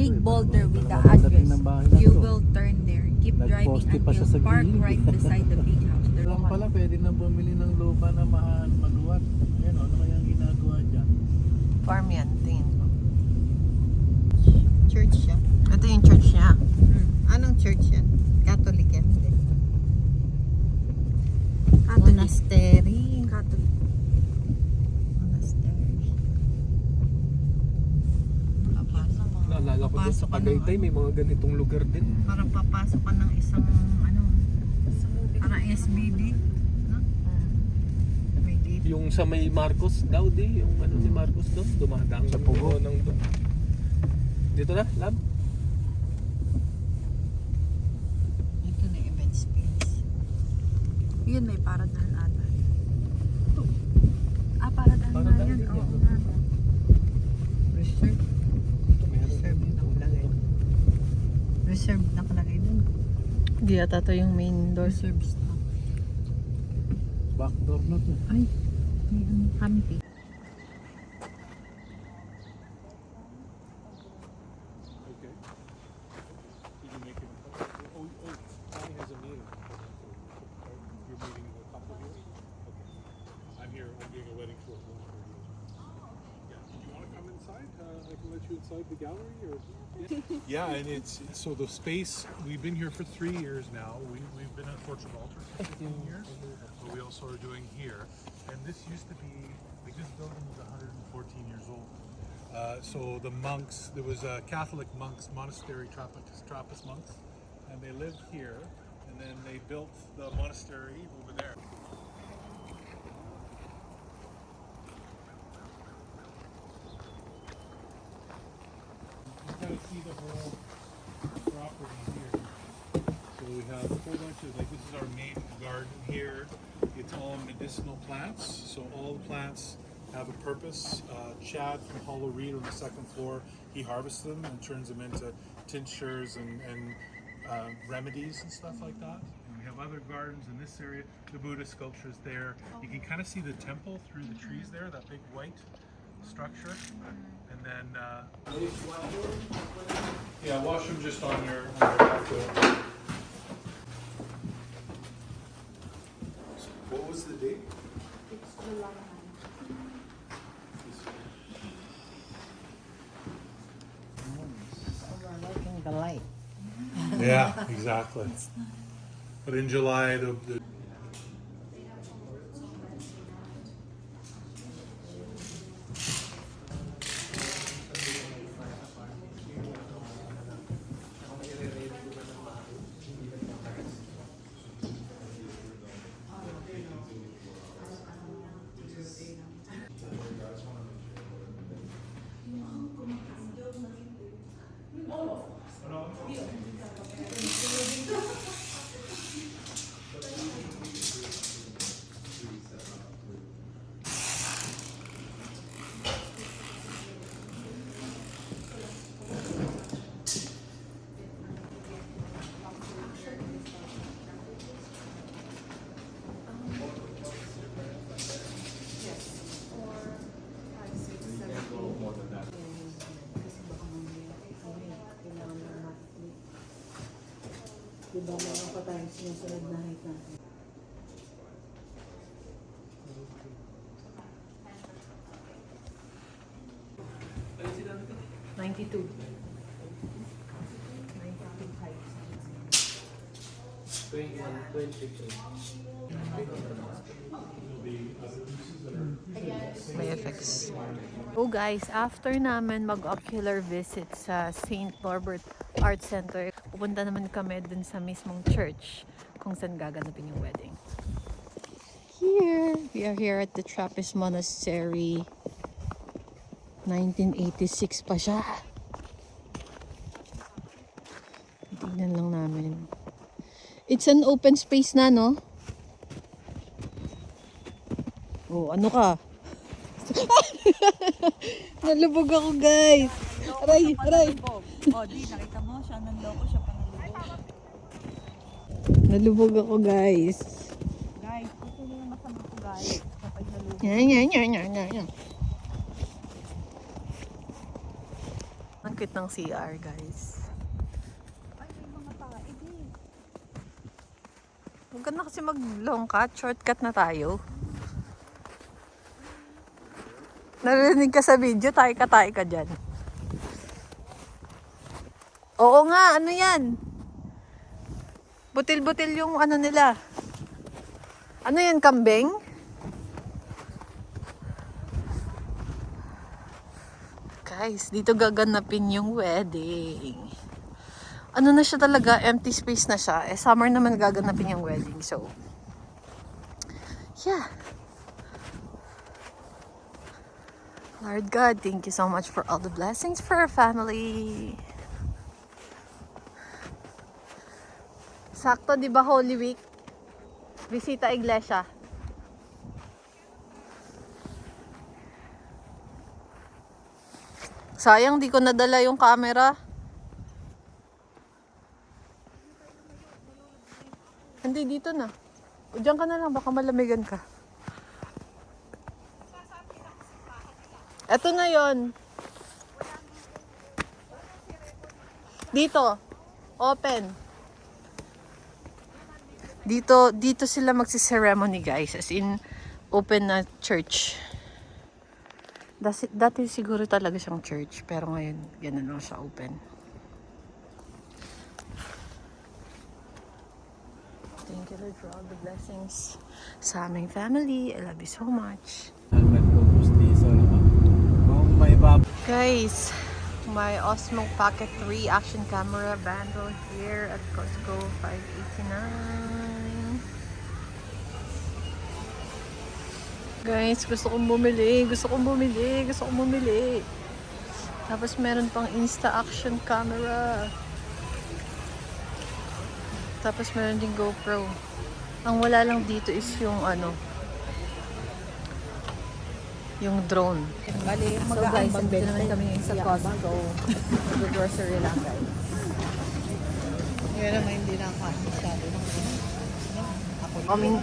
big boulder with the Pagdating address. ng bahay na You to. will turn there. Keep driving Nagposte pa siya until sa park gilid. right beside the big house. Lang pala, pwede na bumili ng lupa na maluwat. Ayan o, ano kayang ginagawa dyan? Farm yan, tingin ko. Church siya. Ito yung church niya. Anong church yan? Catholic yan? Hindi. Monastery. Catholic. Monastery. Naalala ko doon sa Tagaytay, may mga ganitong lugar din. Parang papasok ka ng isang ano, parang SBD. No? May gate. Yung sa may Marcos daw di, yung ano ni Marcos doon, dumadaan Sa ng Pugo. ng doon. Dito na, lab. Ito na yung event space. Yun, may paradahan ata. Paradahan na Paradahan yan. din Oo yan. nga. Reserve. Ito meron Reserve din. nakalagay. Reserve nakalagay dun. Hindi yata ito yung main door. Reserve stop. Back door na to. Ay, may ano, camping. Okay. Did you make it? Oh, Connie has a meeting. You're meeting a couple here? Okay. I'm here, I'm doing a wedding tour. Yeah. Do you want to come inside? I can let you inside the gallery or? Yeah, and it's so the space, we've been here for 3 years now. We've been at Fort Gibraltar for 15 years. But we also are doing here. And this used to be, like this building was 114 years old. So the monks, there was a Catholic monks, monastery, Trappist monks, and they lived here, and then they built the monastery over there. You kind of see the whole property here. So we have a whole bunch of, like this is our main garden here. It's all medicinal plants, so all the plants have a purpose. Chad from Hollow Reed on the second floor, he harvests them and turns them into tinctures and remedies and stuff like that. And we have other gardens in this area. The Buddha sculpture is there. You can kind of see the temple through the trees there, that big white structure. And then, yeah, washroom just on your back door. What was the date? It's July 9. Overlooking the light. Yeah, exactly. But in July, the Diba meron pa tayong sinusunod na height natin? $92. 92 height. 21, 23. May effects. So guys, after namin mag-ocular visit sa St. Norbert Art Center, pupunta naman kami dun sa mismong church kung saan gaganapin yung wedding. We are here at the Trappist Monastery. 1986 pa siya. Tignan lang namin. It's an open space na, no? Oh, ano ka? Nalubog ako, guys. Aray, aray. Oh, di, nakita mo, siya nanloko, siya panalubog. Nalubog ako, guys. Guys, ito na yung masama ko, guys. Kapag nalubog. Yan. cute ng CR, guys. Ay, may mga tae din. Huwag ka na kasi mag-long cut. Shortcut na tayo. Narinig ka sa video, tayo ka dyan. Oo nga, ano yan? Butil-butil yung ano nila. Ano yan, kambing? Guys, dito gaganapin yung wedding. Ano na siya talaga, empty space na siya. Eh, summer naman gaganapin yung wedding. So, yeah. Lord God, thank you so much for all the blessings for our family. Sakto, di ba, Holy Week? Bisita iglesia. Sayang, di ko nadala yung camera. Hindi, dito na. O, diyan ka na lang, baka malamigan ka. Eto na yon. Dito. Open. Dito sila magsi-ceremony, guys. As in, open na church. Dati siguro talaga siyang church. Pero ngayon, ganun lang siya open. Thank you, Lord, for all the blessings sa aming family. I love you so much. Helmet ko, pustiso naman. Kung may Guys, my Osmo Pocket 3 action camera bundle here at Costco, $5.89. Guys, gusto kong bumili. Tapos meron pang Insta action camera. Tapos meron din GoPro. Ang wala lang dito is yung yung drone. Bali, So guys, nandito naman kami sa Costco. Mag-grocery lang, guys. Kaya naman hindi na ako masyado.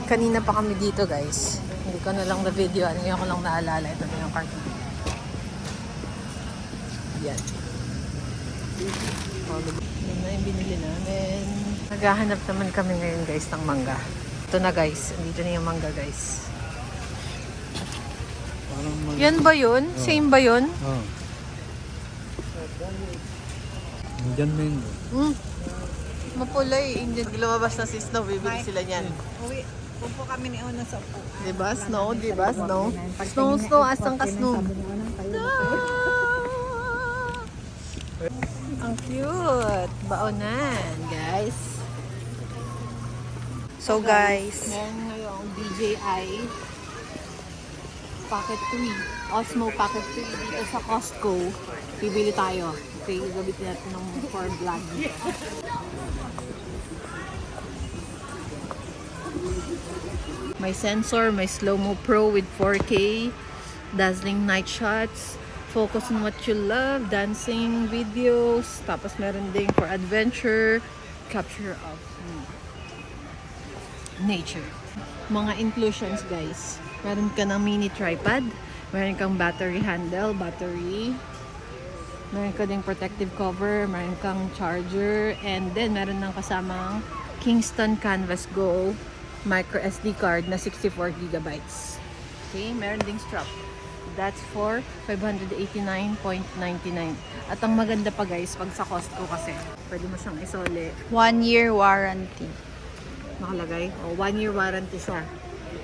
Kanina pa kami dito, guys. Hindi ko na lang na-video. Ngayon ko lang naalala. Ito na yung carton. Yan. Yan na yung binili namin. Naghahanap naman kami ngayon, guys, ng mangga. Ito na, guys. Dito na yung mangga, guys. Yan ba yun? Same ba yun? Oo. Diyan na yun. Mapulay. Lumabas na si Snow. Bibili sila niyan. Upo kami ni Una sa upo. Diba, Snow? Diba, Snow? Snow, asang ka, Snow? Ang cute. Baonan, guys. So guys, Meron ngayong DJI Pocket 3. Osmo Pocket 3 dito sa Costco. Bibili tayo. Okay, gamitin natin for vlog dito. May sensor, may slow-mo pro with 4K, dazzling night shots, focus on what you love, dancing videos, tapos meron ding for adventure, capture of nature. Mga inclusions, guys. Meron ka ng mini tripod, meron kang battery handle, meron ka ding protective cover, meron kang charger, and then meron ng kasamang Kingston Canvas Go micro SD card na 64 gigabytes. Okay, meron ding strap. That's for $589.99. At ang maganda pa, guys, pag sa Costco kasi, pwede mo siyang isole. 1-year warranty. Nakalagay. O, 1-year warranty siya.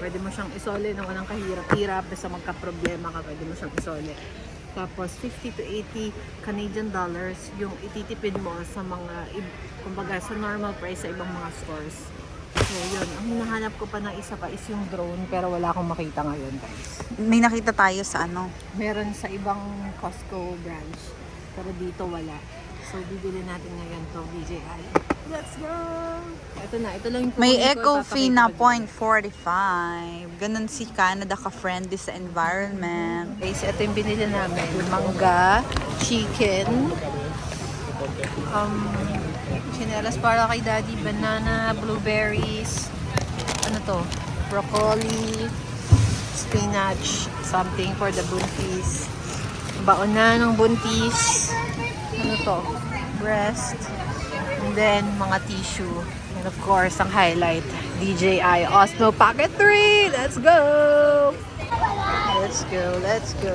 Pwede mo siyang isole nang walang kahirap-hirap. Basta magka-problema ka, pwede mo siyang isole. Tapos, 50 to 80 Canadian dollars yung ititipid mo sa mga, kumbaga, sa normal price sa ibang mga stores. So, yun. Ang hinahanap ko pa na isa pa is yung drone, pero wala akong makita ngayon, guys. May nakita tayo sa Meron sa ibang Costco branch, pero dito wala. So, bibili natin ngayon to DJI. Let's go! Ito na, ito lang yung May kukunin ko, eco fee na ipapakita ko dyan. 0.45. Ganun si Canada ka-friendly sa environment. Guys, ito yung binili namin. Mangga, chicken, chinelas para kay daddy, banana, blueberries, ano to, broccoli, spinach, something for the buntis. Baon na ng buntis. Ano to? Breast. And then, mga tissue. And of course, ang highlight, DJI Osmo Pocket 3! Let's go! Let's go, let's go.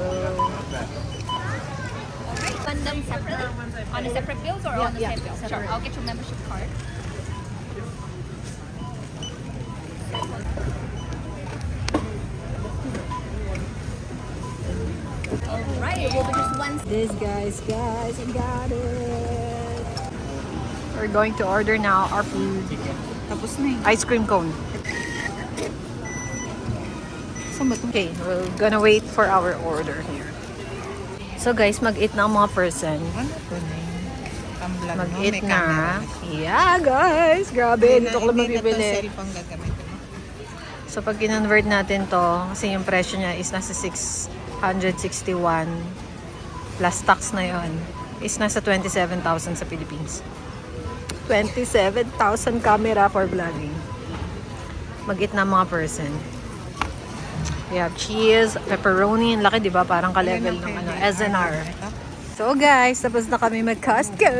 Fund them separately? On a separate bills or on the same bill? Sure, I'll get your membership card. Alright, well, just one. This guys, I got it! We're going to order now our food. Tapos na Ice cream cone. Okay, we're gonna wait for our order here. So guys, mag-eat na ang mga person. Mag-eat na. Yeah guys, grabe. Dito ko lang mabibili. So pag kinonvert natin to, kasi yung presyo niya is nasa 661 plus tax na yon, is nasa 27,000 sa Philippines. 27,000 camera for vlogging. Mag-eat na mga person. We have cheese, pepperoni, ang laki, di ba? Parang ka-level ng SNR. So guys, tapos na kami mag-Costco.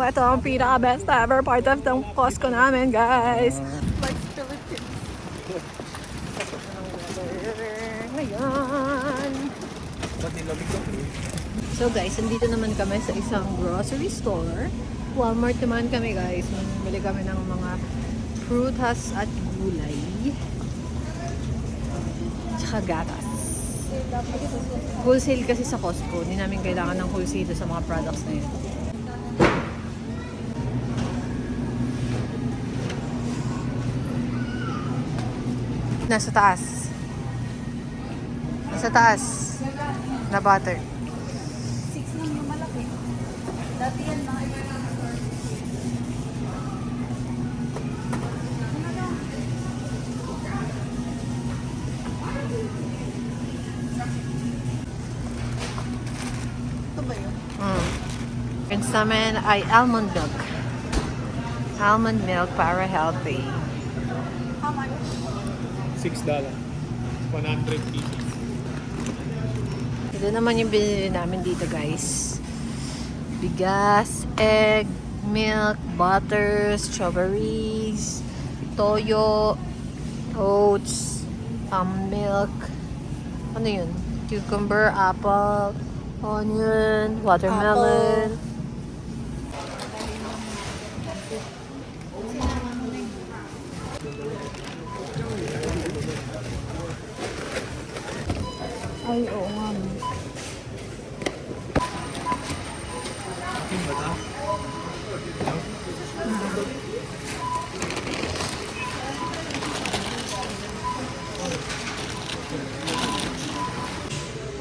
Ito ang pinaka-best ever part of the Costco namin, guys. Like Philippines. Ngayon. So guys, nandito naman kami sa isang grocery store. Walmart naman kami, guys. Bili kami ng mga prutas at gulay. Tsaka gatas. Wholesale kasi sa Costco. Hindi namin kailangan ng wholesale sa mga products na yun. Nasa taas. Nasa taas. Na butter. Friends namin ay almond milk. Almond milk para healthy. $6. 100 pieces. Ito naman yung binili namin dito, guys. Bigas, egg, milk, butter, strawberries, toyo, oats, milk. Ano yun? Cucumber, apple, onion, watermelon. Ay, oo nga.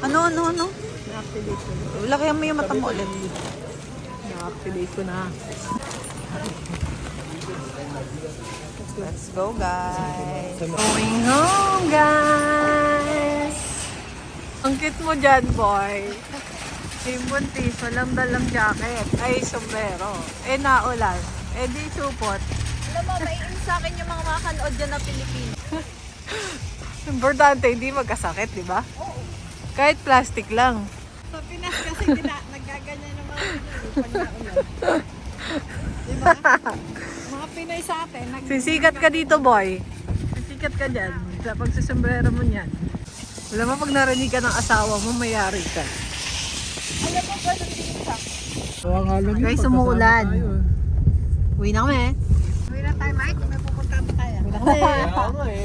Ano? Na-activate ko na. Laki mo yung mata mo ulit. Na-activate ko na. Let's go, guys. Going home, guys! Ang cute mo dyan, boy. Ay, buntis, walang dalang jacket. Ay, sombrero. Eh, naulan. Eh, di supot. Alam mo, maiin sa akin yung mga makakanood dyan na Pilipino. Importante, hindi magkasakit, di ba? Oo. Kahit plastic lang. Sa Pinas kasi nagaganyan ng mga pag naulan. Diba? Mga Pinoy sa atin. Sisikat ka dito, boy. Sisikat ka dyan. Sa pagsusombrero mo niyan. Alam mo, pag narinig ka ng asawa mo, mayari ka. Alam mo, ganun din siya. Guys, umuulan. Uwi na kami. Uwi na tayo, Mike. May pupunta pa tayo. Uwi na kami.